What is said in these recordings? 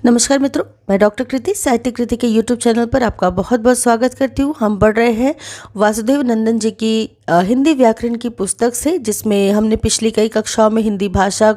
नमस्कार मित्रों, मैं डॉक्टर कृति साहित्य कृति के यूट्यूब चैनल पर आपका बहुत बहुत स्वागत करती हूँ। हम पढ़ रहे हैं वासुदेव नंदन जी की हिंदी व्याकरण की पुस्तक से, जिसमें हमने पिछली कई कक्षाओं में हिंदी भाषा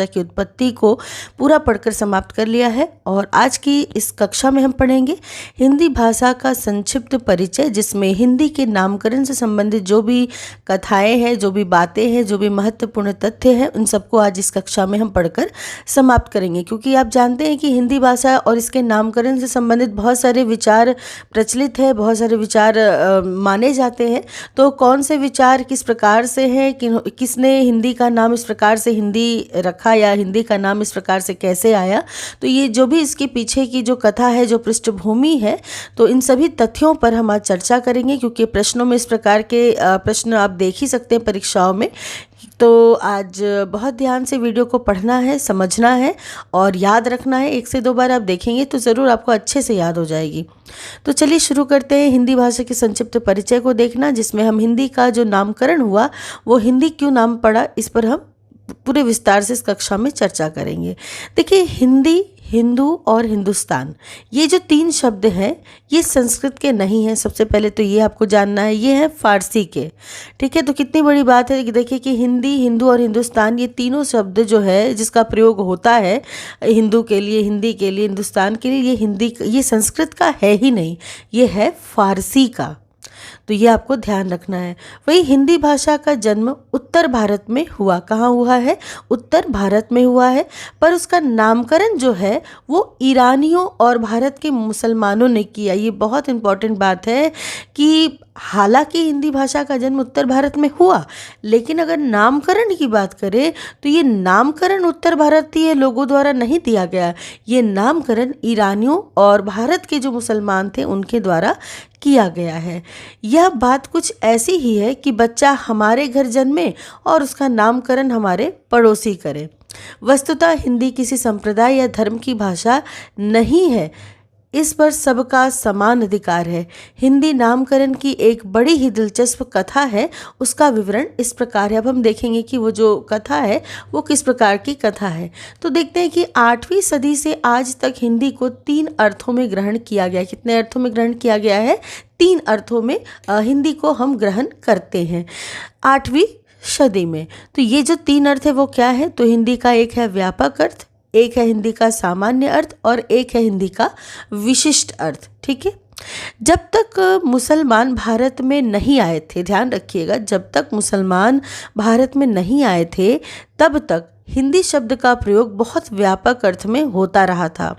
की उत्पत्ति को पूरा पढ़कर समाप्त कर लिया है। और आज की इस कक्षा में हम पढ़ेंगे हिंदी भाषा का संक्षिप्त परिचय, जिसमें हिंदी के नामकरण से संबंधित जो भी कथाएँ हैं, जो भी बातें हैं, जो भी महत्वपूर्ण तथ्य हैं, उन सबको आज इस कक्षा में हम पढ़कर समाप्त करेंगे। क्योंकि आप जानते हैं कि हिंदी भाषा और इसके नामकरण से संबंधित बहुत सारे विचार प्रचलित है, बहुत सारे विचार माने जाते हैं। तो कौन से विचार किस प्रकार से हैं, किसने हिंदी का नाम इस प्रकार से हिंदी रखा या हिंदी का नाम इस प्रकार से कैसे आया, तो ये जो भी इसके पीछे की जो कथा है, जो पृष्ठभूमि है, तो इन सभी तथ्यों पर हम आज चर्चा करेंगे। क्योंकि प्रश्नों में इस प्रकार के प्रश्न आप देख ही सकते हैं परीक्षाओं में। तो आज बहुत ध्यान से वीडियो को पढ़ना है, समझना है और याद रखना है। 1 से 2 बार आप देखेंगे तो ज़रूर आपको अच्छे से याद हो जाएगी। तो चलिए शुरू करते हैं हिंदी भाषा के संक्षिप्त परिचय को देखना, जिसमें हम हिंदी का जो नामकरण हुआ वो हिंदी क्यों नाम पड़ा, इस पर हम पूरे विस्तार से इस कक्षा में चर्चा करेंगे। देखिए, हिंदी, हिंदू और हिंदुस्तान, ये जो 3 शब्द हैं, ये संस्कृत के नहीं हैं। सबसे पहले तो ये आपको जानना है, ये है फारसी के। ठीक है, तो कितनी बड़ी बात है कि देखिए कि हिंदी, हिंदू और हिंदुस्तान, ये तीनों शब्द जो है जिसका प्रयोग होता है हिंदू के लिए, हिंदी के लिए, हिंदुस्तान के लिए, ये संस्कृत का है ही नहीं, ये है फारसी का। तो ये आपको ध्यान रखना है। वही हिंदी भाषा का जन्म उत्तर भारत में हुआ। कहाँ हुआ है? उत्तर भारत में हुआ है। पर उसका नामकरण जो है वो ईरानियों और भारत के मुसलमानों ने किया। ये बहुत इम्पॉर्टेंट बात है कि हालांकि हिंदी भाषा का जन्म उत्तर भारत में हुआ, लेकिन अगर नामकरण की बात करें तो ये नामकरण उत्तर भारतीय लोगों द्वारा नहीं दिया गया। ये नामकरण ईरानियों और भारत के जो मुसलमान थे उनके द्वारा किया गया है। यह बात कुछ ऐसी ही है कि बच्चा हमारे घर जन्मे और उसका नामकरण हमारे पड़ोसी करे। वस्तुतः हिंदी किसी संप्रदाय या धर्म की भाषा नहीं है, इस पर सबका समान अधिकार है। हिंदी नामकरण की एक बड़ी ही दिलचस्प कथा है। उसका विवरण इस प्रकार है। अब हम देखेंगे कि वो जो कथा है वो किस प्रकार की कथा है। तो देखते हैं कि 8वीं सदी से आज तक हिंदी को 3 अर्थों में ग्रहण किया गया। कितने अर्थों में ग्रहण किया गया है? 3 अर्थों में हिंदी को हम ग्रहण करते हैं 8वीं सदी में। तो ये जो 3 अर्थ है वो क्या है? तो हिंदी का एक है व्यापक अर्थ, एक है हिंदी का सामान्य अर्थ और एक है हिंदी का विशिष्ट अर्थ। ठीक है, जब तक मुसलमान भारत में नहीं आए थे, ध्यान रखिएगा, जब तक मुसलमान भारत में नहीं आए थे तब तक हिंदी शब्द का प्रयोग बहुत व्यापक अर्थ में होता रहा था।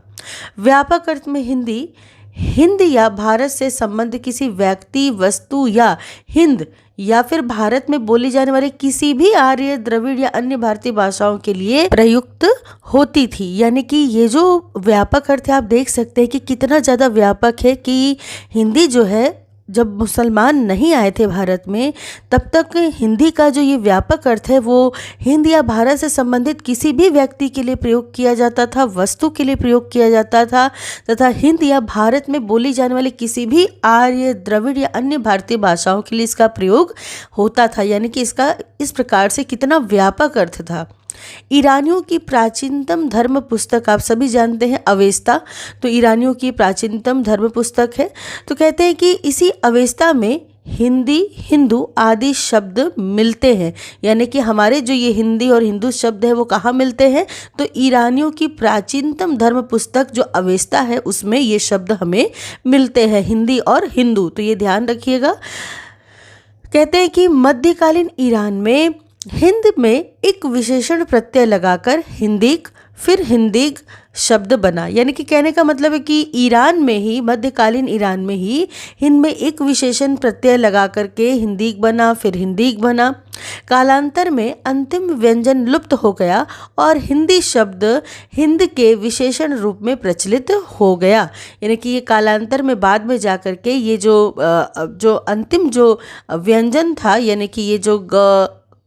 व्यापक अर्थ में हिंद या भारत से संबंध किसी व्यक्ति, वस्तु या हिंद या फिर भारत में बोली जाने वाले किसी भी आर्य, द्रविड़ या अन्य भारतीय भाषाओं के लिए प्रयुक्त होती थी। यानी कि ये जो व्यापक अर्थ है, आप देख सकते हैं कि कितना ज़्यादा व्यापक है कि हिंदी जो है, जब मुसलमान नहीं आए थे भारत में तब तक हिंदी का जो ये व्यापक अर्थ है वो हिंद या भारत से संबंधित किसी भी व्यक्ति के लिए प्रयोग किया जाता था, वस्तु के लिए प्रयोग किया जाता था, तथा हिंद या भारत में बोली जाने वाली किसी भी आर्य, द्रविड़ या अन्य भारतीय भाषाओं के लिए इसका प्रयोग होता था। यानी कि इसका इस प्रकार से कितना व्यापक अर्थ था। ईरानियों की प्राचीनतम धर्म पुस्तक आप सभी जानते हैं, अवेस्ता। तो ईरानियों की प्राचीनतम धर्म पुस्तक है। तो कहते हैं कि इसी अवेस्ता में हिंदी, हिंदू आदि शब्द मिलते हैं। यानी कि हमारे जो ये हिंदी और हिंदू शब्द है वो कहाँ मिलते हैं? तो ईरानियों की प्राचीनतम धर्म पुस्तक जो अवेस्ता है उसमें ये शब्द हमें मिलते हैं, हिंदी और हिंदू। तो ये ध्यान रखिएगा। कहते हैं कि मध्यकालीन ईरान में हिंद में एक विशेषण प्रत्यय लगाकर हिंदीक, फिर हिंदीग शब्द बना। यानी कि कहने का मतलब है कि ईरान में ही, मध्यकालीन ईरान में ही हिंद में एक विशेषण प्रत्यय लगा करके हिंदीक बना, फिर हिंदीग बना। कालांतर में अंतिम व्यंजन लुप्त हो गया और हिंदी शब्द हिंद के विशेषण रूप में प्रचलित हो गया। यानी कि ये कालांतर में बाद में जा कर के ये जो अंतिम जो व्यंजन था, यानी कि ये जो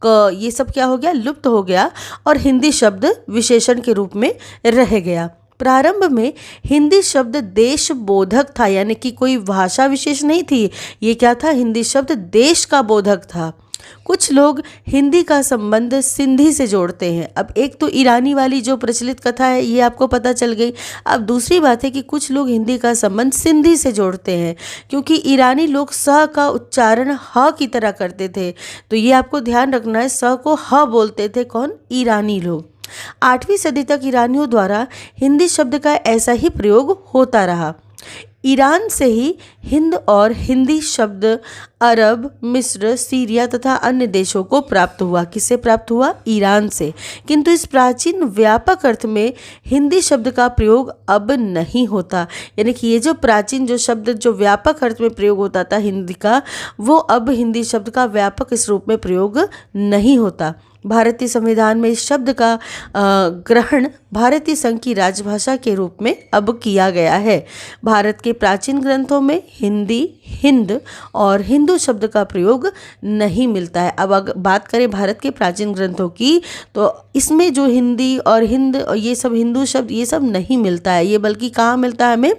ये सब क्या हो गया? लुप्त हो गया और हिंदी शब्द विशेषण के रूप में रह गया। प्रारंभ में हिंदी शब्द देश बोधक था, यानी कि कोई भाषा विशेष नहीं थी। ये क्या था? हिंदी शब्द देश का बोधक था। कुछ लोग हिंदी का संबंध सिंधी से जोड़ते हैं। अब एक तो ईरानी वाली जो प्रचलित कथा है ये आपको पता चल गई। अब दूसरी बात है कि कुछ लोग हिंदी का संबंध सिंधी से जोड़ते हैं, क्योंकि ईरानी लोग स का उच्चारण ह की तरह करते थे। तो ये आपको ध्यान रखना है, स को ह बोलते थे कौन? ईरानी लोग। 8वीं सदी तक ईरानियों द्वारा हिंदी शब्द का ऐसा ही प्रयोग होता रहा। ईरान से ही हिंद और हिंदी शब्द अरब, मिस्र, सीरिया तथा अन्य देशों को प्राप्त हुआ। किससे प्राप्त हुआ? ईरान से। किंतु इस प्राचीन व्यापक अर्थ में हिंदी शब्द का प्रयोग अब नहीं होता। यानी कि ये जो प्राचीन जो शब्द जो व्यापक अर्थ में प्रयोग होता था हिंदी का, वो अब हिंदी शब्द का व्यापक इस रूप में प्रयोग नहीं होता। भारतीय संविधान में इस शब्द का ग्रहण भारतीय संघ की राजभाषा के रूप में अब किया गया है। भारत के प्राचीन ग्रंथों में हिंदी, हिंद और हिंदू शब्द का प्रयोग नहीं मिलता है। अब अगर बात करें भारत के प्राचीन ग्रंथों की, तो इसमें जो हिंदी और हिंद और ये सब हिंदू शब्द ये सब नहीं मिलता है। ये बल्कि कहाँ मिलता है हमें?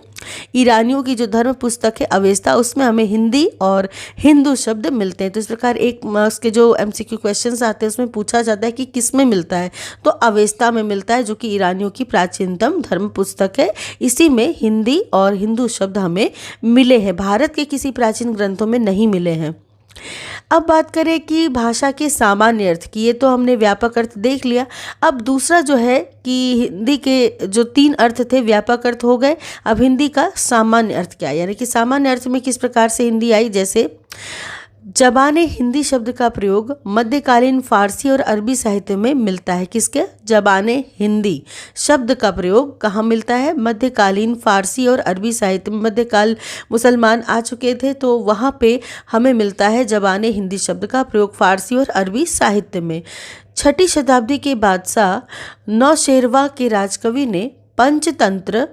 ईरानियों की जो धर्म पुस्तक है अवेस्ता, उसमें हमें हिंदी और हिंदू शब्द मिलते हैं। तो इस प्रकार एक उसके जो MCQ क्वेश्चंस आते हैं उसमें पूछा जाता है कि किस में मिलता है, तो अवेस्ता में मिलता है, जो कि ईरानियों की प्राचीनतम धर्म पुस्तक है। इसी में हिंदी और हिंदू शब्द हमें मिले हैं, भारत के किसी प्राचीन ग्रंथों में नहीं मिले हैं। अब बात करें कि भाषा के सामान्य अर्थ की, ये तो हमने व्यापक अर्थ देख लिया। अब दूसरा जो है कि हिंदी के जो 3 अर्थ थे व्यापक अर्थ हो गए, अब हिंदी का सामान्य अर्थ क्या है, यानी कि सामान्य अर्थ में किस प्रकार से हिंदी आई। जैसे ज़बाने हिंदी शब्द का प्रयोग मध्यकालीन फारसी और अरबी साहित्य में मिलता है। किसके? ज़बाने हिंदी शब्द का प्रयोग कहाँ मिलता है? मध्यकालीन फारसी और अरबी साहित्य में। मध्यकाल मुसलमान आ चुके थे तो वहाँ पे हमें मिलता है ज़बाने हिंदी शब्द का प्रयोग फारसी और अरबी साहित्य में। 6ठी शताब्दी के बादशाह नौशेरवा के राजकवि ने पंचतंत्र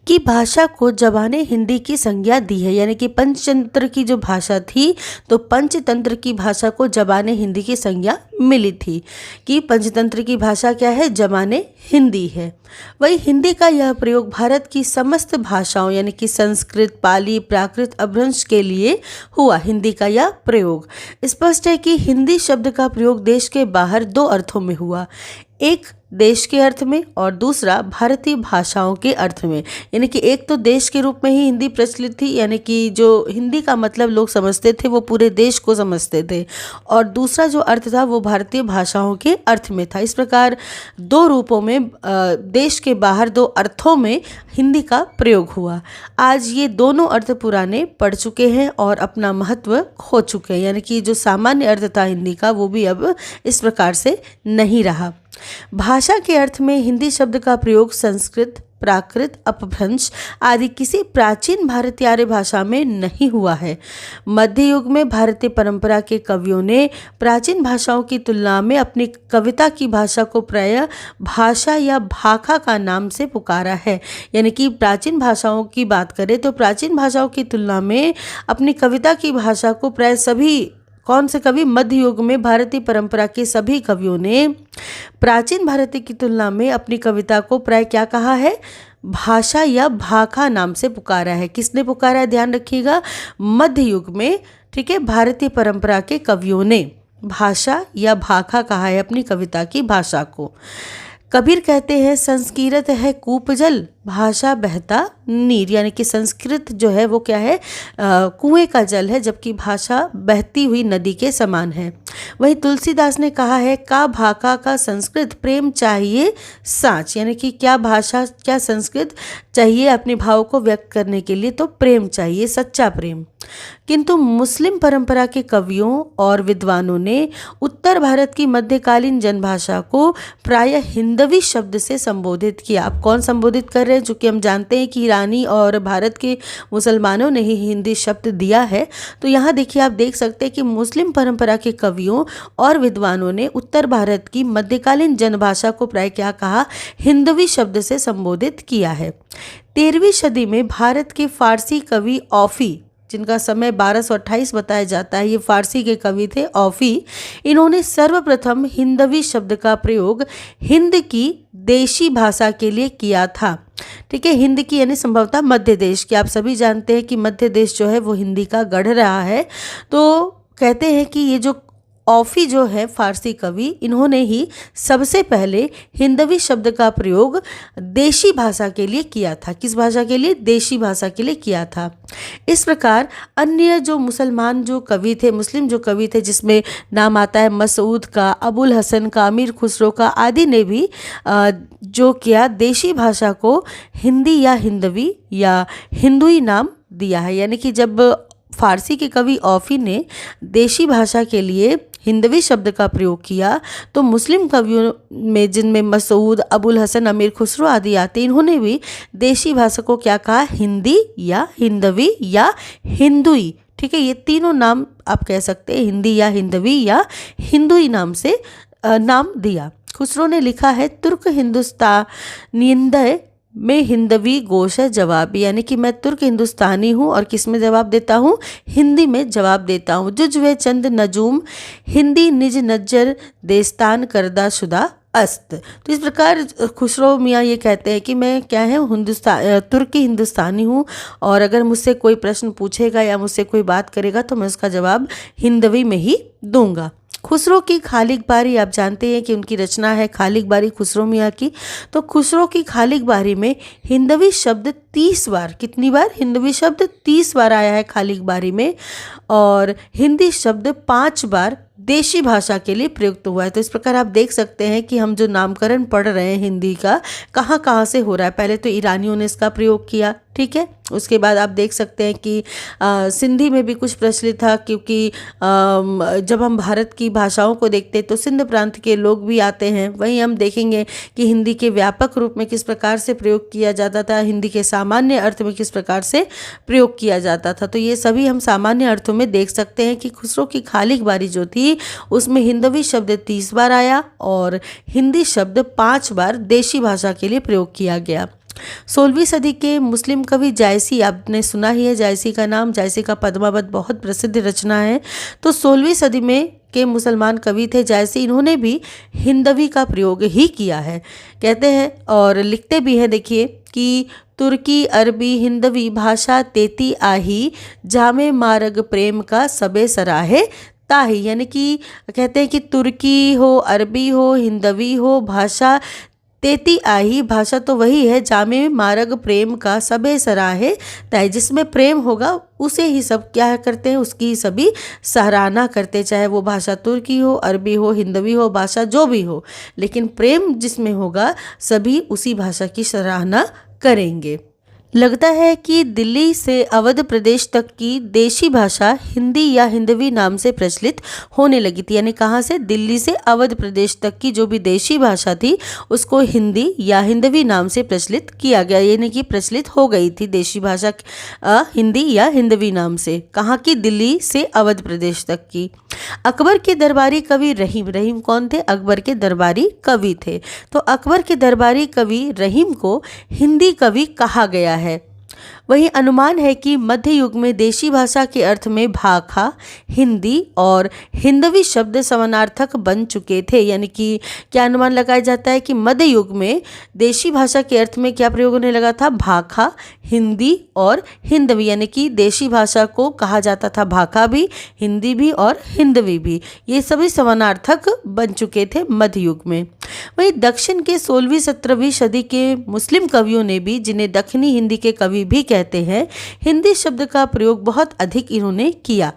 की भाषा को ज़बाने हिंदी की संज्ञा दी है। यानी कि पंचतंत्र की जो भाषा थी, तो पंचतंत्र की भाषा को ज़बाने हिंदी की संज्ञा मिली थी कि पंचतंत्र की भाषा क्या है? ज़बाने हिंदी है। वही हिंदी का यह प्रयोग भारत की समस्त भाषाओं यानी कि संस्कृत, पाली, प्राकृत, अपभ्रंश के लिए हुआ। हिंदी का यह प्रयोग स्पष्ट है कि हिंदी शब्द का प्रयोग देश के बाहर 2 अर्थों में हुआ, एक देश के अर्थ में और दूसरा भारतीय भाषाओं के अर्थ में। यानी कि एक तो देश के रूप में ही हिंदी प्रचलित थी, यानी कि जो हिंदी का मतलब लोग समझते थे वो पूरे देश को समझते थे, और दूसरा जो अर्थ था वो भारतीय भाषाओं के अर्थ में था। इस प्रकार 2 रूपों में देश के बाहर 2 अर्थों में हिंदी का प्रयोग हुआ। आज ये दोनों अर्थ पुराने पड़ चुके हैं और अपना महत्व खो चुके हैं। यानी कि जो सामान्य अर्थ था हिंदी का वो भी अब इस प्रकार से नहीं रहा। भाषा के अर्थ में हिंदी शब्द का प्रयोग संस्कृत, प्राकृत, अपभ्रंश आदि किसी प्राचीन भारतीय आर्य भाषा में नहीं हुआ है। मध्य युग में भारतीय परंपरा के कवियों ने प्राचीन भाषाओं की तुलना में अपनी कविता की भाषा को प्रायः भाषा या भाखा का नाम से पुकारा है। यानी कि प्राचीन भाषाओं की बात करें तो प्राचीन भाषाओं की तुलना में अपनी कविता की भाषा को प्रायः सभी कौन से कवि? मध्य युग में भारतीय परंपरा के सभी कवियों ने प्राचीन भारतीय की तुलना में अपनी कविता को प्राय क्या कहा है? भाषा या भाखा नाम से पुकारा है। किसने पुकारा है? ध्यान रखिएगा, मध्य युग में, ठीक है, भारतीय परंपरा के कवियों ने भाषा या भाखा कहा है अपनी कविता की भाषा को। कबीर कहते हैं संस्कृत है कूप जल, भाषा बहता नीर। यानी कि संस्कृत जो है वो क्या है? कुएं का जल है, जबकि भाषा बहती हुई नदी के समान है। वही तुलसीदास ने कहा है का भाका का संस्कृत प्रेम चाहिए साँच। यानी कि क्या भाषा, क्या संस्कृत चाहिए अपने भाव को व्यक्त करने के लिए? तो प्रेम चाहिए, सच्चा प्रेम। किंतु मुस्लिम परंपरा के कवियों और विद्वानों ने उत्तर भारत की मध्यकालीन जनभाषा को प्रायः हिंदवी शब्द से संबोधित किया। आप कौन संबोधित कर रहे हैं? चूँकि हम जानते हैं कि ईरानी और भारत के मुसलमानों ने ही हिंदी शब्द दिया है, तो यहाँ देखिए, आप देख सकते हैं कि मुस्लिम परंपरा के कवियों और विद्वानों ने उत्तर भारत की मध्यकालीन जनभाषा को प्रायः क्या कहा? हिंदवी शब्द से संबोधित किया है। 13वीं सदी में भारत के फारसी कवि औफी, जिनका समय 1228 बताया जाता है, ये फारसी के कवि थे औफी। इन्होंने सर्वप्रथम हिंदवी शब्द का प्रयोग हिंद की देशी भाषा के लिए किया था। ठीक है, हिंद की यानी संभवतः मध्य देश की। आप सभी जानते हैं कि मध्य देश जो है वो हिंदी का गढ़ रहा है। तो कहते हैं कि ये जो औफी जो है फारसी कवि, इन्होंने ही सबसे पहले हिंदवी शब्द का प्रयोग देशी भाषा के लिए किया था। किस भाषा के लिए? देशी भाषा के लिए किया था। इस प्रकार अन्य जो मुसलमान जो कवि थे, मुस्लिम जो कवि थे, जिसमें नाम आता है मसूद का, अबुल हसन का, अमीर खुसरो का आदि ने भी जो किया, देशी भाषा को हिंदी या हिंदवी या हिंदुई नाम दिया है। यानी कि जब फारसी के कवि औफी ने देशी भाषा के लिए हिंदवी शब्द का प्रयोग किया, तो मुस्लिम कवियों में, जिनमें मसूद, अबुल हसन, अमीर खुसरो आदि आते, इन्होंने भी देशी भाषा को क्या कहा? हिंदी या हिंदवी या हिंदुई। ठीक है, ये तीनों नाम आप कह सकते हैं, हिंदी या हिंदवी या हिंदुई नाम से नाम दिया। खुसरो ने लिखा है, तुर्क हिंदुस्तानिंदय में हिंदवी गोश है जवाब, यानी कि मैं तुर्क हिंदुस्तानी हूँ और किस में जवाब देता हूँ? हिंदी में जवाब देता हूँ। जुजवे चंद नजूम हिंदी निज नज्जर देस्तान करदा शुदा अस्त। तो इस प्रकार खुसरो मियाँ ये कहते हैं कि मैं क्या है? तुर्की हिंदुस्तानी हूँ, और अगर मुझसे कोई प्रश्न पूछेगा या मुझसे कोई बात करेगा तो मैं उसका जवाब हिंदवी में ही दूंगा। खुसरो की खालिक बारी, आप जानते हैं कि उनकी रचना है खालिक बारी खुसरो मियाँ की। तो खुसरो की खालिक बारी में हिंदवी शब्द 30 बार, कितनी बार? हिंदवी शब्द 30 बार आया है खालिक बारी में, और हिंदी शब्द 5 बार देशी भाषा के लिए प्रयुक्त हुआ है। तो इस प्रकार आप देख सकते हैं कि हम जो नामकरण पढ़ रहे हैं हिंदी का, कहाँ कहाँ से हो रहा है। पहले तो ईरानियों ने इसका प्रयोग किया, ठीक है, उसके बाद आप देख सकते हैं कि सिंधी में भी कुछ प्रचलित था, क्योंकि जब हम भारत की भाषाओं को देखते हैं तो सिंध प्रांत के लोग भी आते हैं। वहीं हम देखेंगे कि हिंदी के व्यापक रूप में किस प्रकार से प्रयोग किया जाता था, हिंदी के सामान्य अर्थ में किस प्रकार से प्रयोग किया जाता था। तो ये सभी हम सामान्य अर्थों में देख सकते हैं कि खुसरो की खालिक बारी जो थी उसमें हिंदवी शब्द 30 बार आया और हिंदी शब्द 5 बार देशी भाषा के लिए प्रयोग किया गया। 16वीं सदी के मुस्लिम कवि जायसी, आपने सुना ही है जायसी का नाम, जायसी का पद्मावत बहुत प्रसिद्ध रचना है। तो 16वीं सदी में के मुसलमान कवि थे जायसी, इन्होंने भी हिंदवी का प्रयोग ही किया है। कहते हैं और लिखते भी हैं, देखिए कि तुर्की अरबी हिंदवी भाषा तेती आही, जामे मार्ग प्रेम का सबे सराहे ताही। यानी कि कहते हैं कि तुर्की हो, अरबी हो, हिंदवी हो, भाषा तेती आही, भाषा तो वही है, जामे मार्ग प्रेम का सबे सराहे ताही, जिसमें प्रेम होगा उसे ही सब क्या करते हैं? उसकी सभी सराहना करते, चाहे वो भाषा तुर्की हो, अरबी हो, हिंदवी हो, भाषा जो भी हो, लेकिन प्रेम जिसमें होगा सभी उसी भाषा की सराहना करेंगे। लगता है कि दिल्ली से अवध प्रदेश तक की देशी भाषा हिंदी या हिंदवी नाम से प्रचलित होने लगी थी। यानी कहाँ से? दिल्ली से अवध प्रदेश तक की जो भी देशी भाषा थी उसको हिंदी या हिंदवी नाम से प्रचलित किया गया, यानी कि प्रचलित हो गई थी देशी भाषा हिंदी या हिंदवी नाम से। कहाँ की? दिल्ली से अवध प्रदेश तक की। अकबर के दरबारी कवि रहीम, रहीम कौन थे? अकबर के दरबारी कवि थे। तो अकबर के दरबारी कवि रहीम को हिंदी कवि कहा गया है। वही अनुमान है कि मध्य युग में देशी भाषा के अर्थ में भाखा, हिंदी और हिंदवी शब्द समानार्थक बन चुके थे। यानी कि क्या अनुमान लगाया जाता है कि मध्य युग में देशी भाषा के अर्थ में क्या प्रयोग होने लगा था? भाखा, हिंदी और हिंदवी। यानी कि देशी भाषा को कहा जाता था भाखा भी, हिंदी भी और हिंदवी भी, ये सभी समानार्थक बन चुके थे मध्य युग में। वहीं दक्षिण के 16वीं-17वीं सदी के मुस्लिम कवियों ने भी, जिन्हें दक्षिणी हिंदी के कवि भी कहते हैं, हिंदी शब्द का प्रयोग बहुत अधिक इन्होंने किया।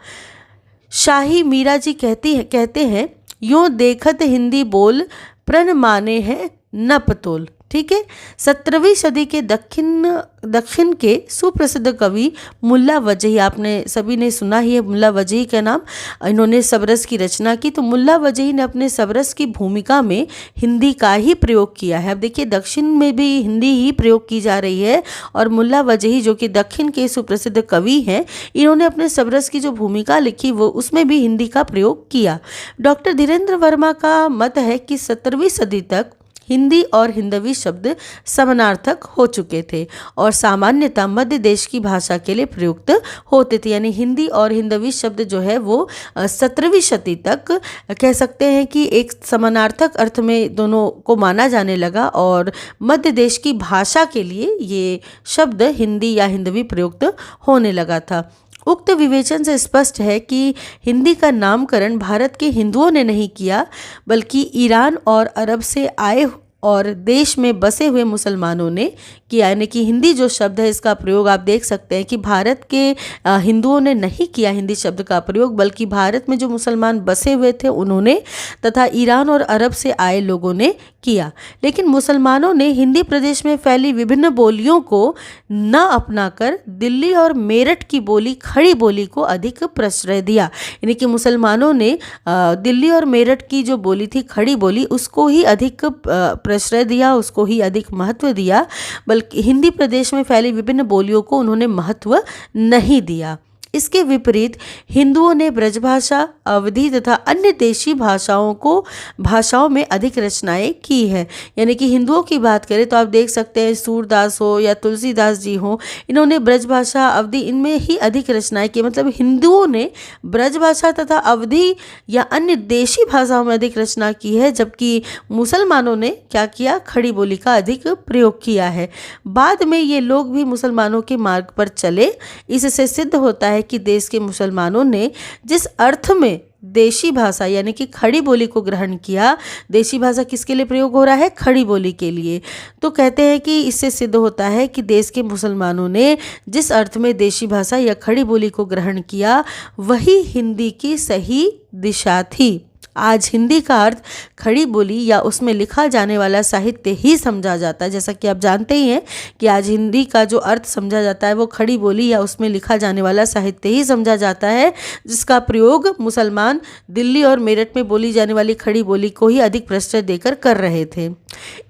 शाही मीरा जी कहते हैं यूं देखत हिंदी बोल प्रण माने हैं न पतोल। ठीक है, 17वीं सदी के दक्षिण के सुप्रसिद्ध कवि मुल्ला वजही, आपने सभी ने सुना ही है मुल्ला वजही का नाम। इन्होंने सबरस की रचना की। तो मुल्ला वजही ने अपने सबरस की भूमिका में हिंदी का ही प्रयोग किया है। अब देखिए दक्षिण में भी हिंदी ही प्रयोग की जा रही है, और मुल्ला वजही जो कि दक्षिण के सुप्रसिद्ध कवि हैं, इन्होंने अपने सबरस की जो भूमिका लिखी वो उसमें भी हिंदी का प्रयोग किया। डॉक्टर धीरेन्द्र वर्मा का मत है कि 17वीं सदी तक हिंदी और हिंदवी शब्द समानार्थक हो चुके थे और सामान्यतः मध्य देश की भाषा के लिए प्रयुक्त होते थे। यानी हिंदी और हिंदवी शब्द जो है वो 17वीं सदी तक कह सकते हैं कि एक समानार्थक अर्थ में दोनों को माना जाने लगा, और मध्य देश की भाषा के लिए ये शब्द हिंदी या हिंदवी प्रयुक्त होने लगा था। उक्त विवेचन से स्पष्ट है कि हिंदी का नामकरण भारत के हिंदुओं ने नहीं किया, बल्कि ईरान और अरब से आए और देश में बसे हुए मुसलमानों ने किया। यानी कि हिंदी जो शब्द है, इसका प्रयोग आप देख सकते हैं कि भारत के हिंदुओं ने नहीं किया हिंदी शब्द का प्रयोग, बल्कि भारत में जो मुसलमान बसे हुए थे उन्होंने तथा ईरान और अरब से आए लोगों ने किया। लेकिन मुसलमानों ने हिंदी प्रदेश में फैली विभिन्न बोलियों को न अपनाकर दिल्ली और मेरठ की बोली खड़ी बोली को अधिक प्रश्रय दिया। यानी कि मुसलमानों ने दिल्ली और मेरठ की जो बोली थी खड़ी बोली, उसको ही अधिक प्रश्रय दिया, उसको ही अधिक महत्व दिया, बल्कि हिंदी प्रदेश में फैली विभिन्न बोलियों को उन्होंने महत्व नहीं दिया। इसके विपरीत हिंदुओं ने ब्रजभाषा, अवधी तथा अन्य देशी भाषाओं में अधिक रचनाएं की हैं। यानी कि हिंदुओं की बात करें तो आप देख सकते हैं सूरदास हो या तुलसीदास जी हो, इन्होंने ब्रजभाषा, अवधी इनमें ही अधिक रचनाएं की। मतलब हिंदुओं ने ब्रजभाषा तथा अवधी या अन्य देशी भाषाओं में अधिक रचना की है, जबकि मुसलमानों ने क्या किया, खड़ी बोली का अधिक प्रयोग किया है। बाद में ये लोग भी मुसलमानों के मार्ग पर चले। इससे सिद्ध होता है कि देश के मुसलमानों ने जिस अर्थ में देशी भाषा यानी कि खड़ी बोली को ग्रहण किया, देशी भाषा किसके लिए प्रयोग हो रहा है, खड़ी बोली के लिए, तो कहते हैं कि इससे सिद्ध होता है कि देश के मुसलमानों ने जिस अर्थ में देशी भाषा या खड़ी बोली को ग्रहण किया, वही हिंदी की सही दिशा थी। आज हिंदी का अर्थ खड़ी बोली या उसमें लिखा जाने वाला साहित्य ही समझा जाता है। जैसा कि आप जानते ही हैं कि आज हिंदी का जो अर्थ समझा जाता है वो खड़ी बोली या उसमें लिखा जाने वाला साहित्य ही समझा जाता है, जिसका प्रयोग मुसलमान दिल्ली और मेरठ में बोली जाने वाली खड़ी बोली को ही अधिक प्रश्रय देकर कर रहे थे।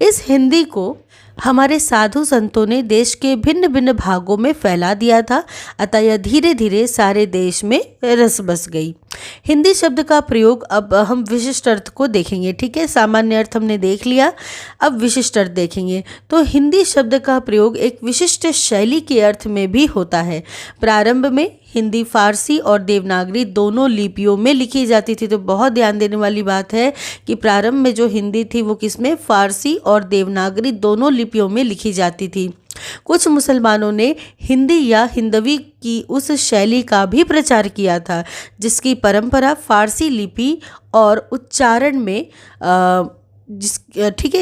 इस हिंदी को हमारे साधु संतों ने देश के भिन्न भिन्न भागों में फैला दिया था, अतः यह धीरे धीरे सारे देश में रस बस गई। हिंदी शब्द का प्रयोग, अब हम विशिष्ट अर्थ को देखेंगे। ठीक है, सामान्य अर्थ हमने देख लिया, अब विशिष्ट अर्थ देखेंगे। तो हिंदी शब्द का प्रयोग एक विशिष्ट शैली के अर्थ में भी होता है। प्रारंभ में हिंदी फारसी और देवनागरी दोनों लिपियों में लिखी जाती थी। तो बहुत ध्यान देने वाली बात है कि प्रारंभ में जो हिंदी थी वो किसमें, फारसी और देवनागरी दोनों लिपियों में लिखी जाती थी। कुछ मुसलमानों ने हिंदी या हिंदवी की उस शैली का भी प्रचार किया था जिसकी परंपरा फारसी लिपि और उच्चारण में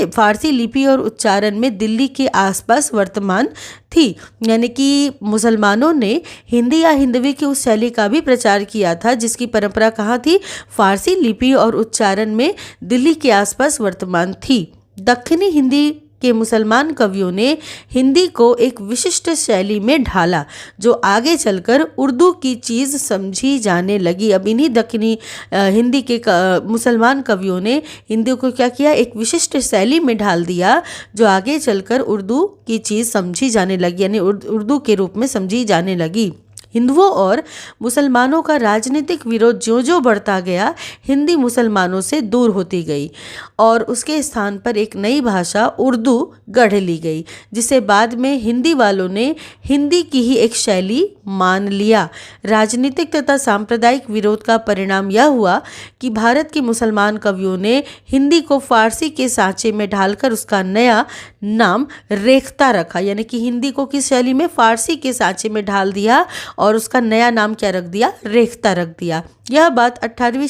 फारसी लिपि और उच्चारण में दिल्ली के आसपास वर्तमान थी। यानी कि मुसलमानों ने हिंदी या हिंदवी की उस शैली का भी प्रचार किया था जिसकी परंपरा कहाँ थी, फारसी लिपि और उच्चारण में दिल्ली के आसपास वर्तमान थी। दक्षिणी हिंदी के मुसलमान कवियों ने हिंदी को एक विशिष्ट शैली में ढाला जो आगे चलकर उर्दू की चीज़ समझी जाने लगी। अब इन्हीं दक्षिणी हिंदी के मुसलमान कवियों ने हिंदी को क्या किया, एक विशिष्ट शैली में ढाल दिया जो आगे चलकर उर्दू की चीज़ समझी जाने लगी, यानी उर्दू के रूप में समझी जाने लगी। हिंदुओं और मुसलमानों का राजनीतिक विरोध ज्यों ज्यों बढ़ता गया, हिंदी मुसलमानों से दूर होती गई और उसके स्थान पर एक नई भाषा उर्दू गढ़ ली गई, जिसे बाद में हिंदी वालों ने हिंदी की ही एक शैली मान लिया। राजनीतिक तथा सांप्रदायिक विरोध का परिणाम यह हुआ कि भारत के मुसलमान कवियों ने हिंदी को फारसी के सांचे में ढालकर उसका नया नाम रेख्ता रखा। यानी कि हिंदी को किस शैली में, फारसी के सांचे में ढाल दिया और उसका नया नाम क्या रख दिया, रेख्ता रख दिया। यह बात 18वीं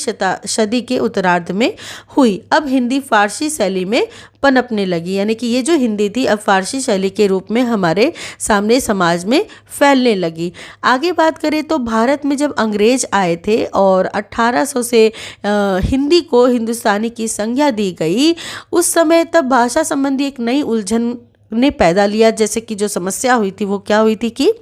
सदी के उत्तरार्ध में हुई। अब हिंदी फारसी शैली में पनपने लगी, यानी कि ये जो हिंदी थी अब फारसी शैली के रूप में हमारे सामने समाज में फैलने लगी। आगे बात करें तो भारत में जब अंग्रेज आए थे और 1800 से हिंदी को हिंदुस्तानी की संज्ञा दी गई, उस समय तब भाषा संबंधी एक नई उलझन ने पैदा लिया। जैसे कि जो समस्या हुई थी वो क्या हुई थी कि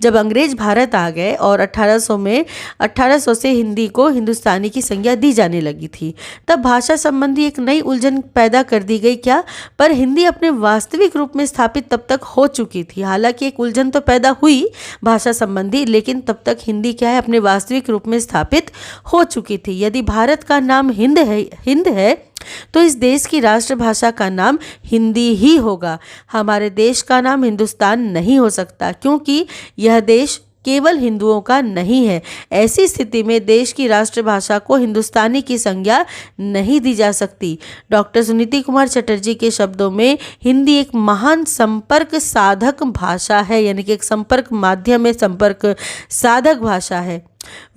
जब अंग्रेज भारत आ गए और 1800 से हिंदी को हिंदुस्तानी की संज्ञा दी जाने लगी थी, तब भाषा संबंधी एक नई उलझन पैदा कर दी गई। क्या, पर हिंदी अपने वास्तविक रूप में स्थापित तब तक हो चुकी थी। हालांकि एक उलझन तो पैदा हुई भाषा संबंधी, लेकिन तब तक हिंदी क्या है, अपने वास्तविक रूप में स्थापित हो चुकी थी। यदि भारत का नाम हिंद है तो इस देश की राष्ट्रभाषा का नाम हिंदी ही होगा। हमारे देश का नाम हिंदुस्तान नहीं हो सकता, क्योंकि यह देश केवल हिंदुओं का नहीं है। ऐसी स्थिति में देश की राष्ट्रभाषा को हिंदुस्तानी की संज्ञा नहीं दी जा सकती। डॉक्टर सुनीति कुमार चटर्जी के शब्दों में हिंदी एक महान संपर्क साधक भाषा है, यानी कि एक संपर्क माध्यम है, संपर्क साधक भाषा है।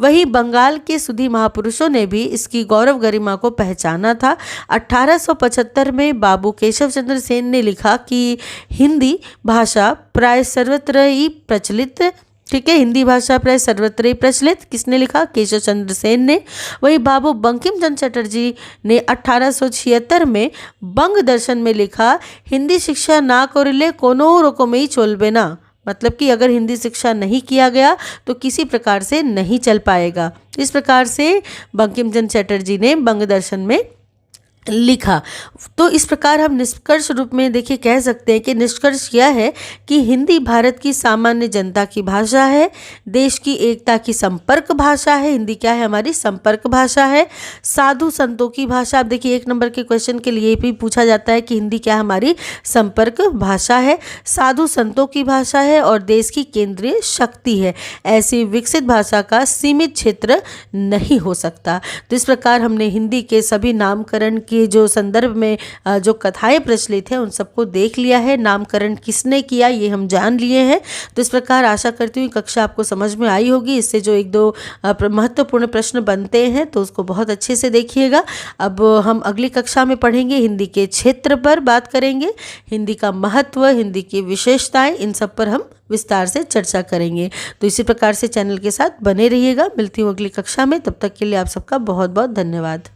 वहीं बंगाल के सुधी महापुरुषों ने भी इसकी गौरव गरिमा को पहचाना था। 1875 में बाबू केशव चंद्र सेन ने लिखा कि हिंदी भाषा प्राय सर्वत्र ही प्रचलित, ठीक है, हिंदी भाषा प्राय सर्वत्र ही प्रचलित। किसने लिखा? केशव चंद्र सेन ने। वही बाबू बंकिम चंद्र चटर्जी ने 1876 में बंग दर्शन में लिखा, हिंदी शिक्षा ना करिले कोनो रोकम ही चलबे ना। मतलब कि अगर हिंदी शिक्षा नहीं किया गया तो किसी प्रकार से नहीं चल पाएगा। इस प्रकार से बंकिम चंद्र चटर्जी ने बंग दर्शन में लिखा। तो इस प्रकार हम निष्कर्ष रूप में देखिए कह सकते हैं कि निष्कर्ष यह है कि हिंदी भारत की सामान्य जनता की भाषा है, देश की एकता की संपर्क भाषा है। हिंदी क्या है? हमारी संपर्क भाषा है। साधु संतों की भाषा, आप देखिए 1 नंबर के क्वेश्चन के लिए भी पूछा जाता है कि हिंदी क्या हमारी संपर्क भाषा है, साधु संतों की भाषा है और देश की केंद्रीय शक्ति है। ऐसी विकसित भाषा का सीमित क्षेत्र नहीं हो सकता। तो इस प्रकार हमने हिंदी के सभी नामकरण के जो संदर्भ में जो कथाएं प्रचलित हैं उन सबको देख लिया है। नामकरण किसने किया ये हम जान लिए हैं। तो इस प्रकार आशा करती हूँ कक्षा आपको समझ में आई होगी। इससे जो 1-2 महत्वपूर्ण प्रश्न बनते हैं तो उसको बहुत अच्छे से देखिएगा। अब हम अगली कक्षा में पढ़ेंगे, हिंदी के क्षेत्र पर बात करेंगे, हिंदी का महत्व, हिंदी की विशेषताएं, इन सब पर हम विस्तार से चर्चा करेंगे। तो इसी प्रकार से चैनल के साथ बने रहिएगा। मिलती हूँ अगली कक्षा में, तब तक के लिए आप सबका बहुत बहुत धन्यवाद।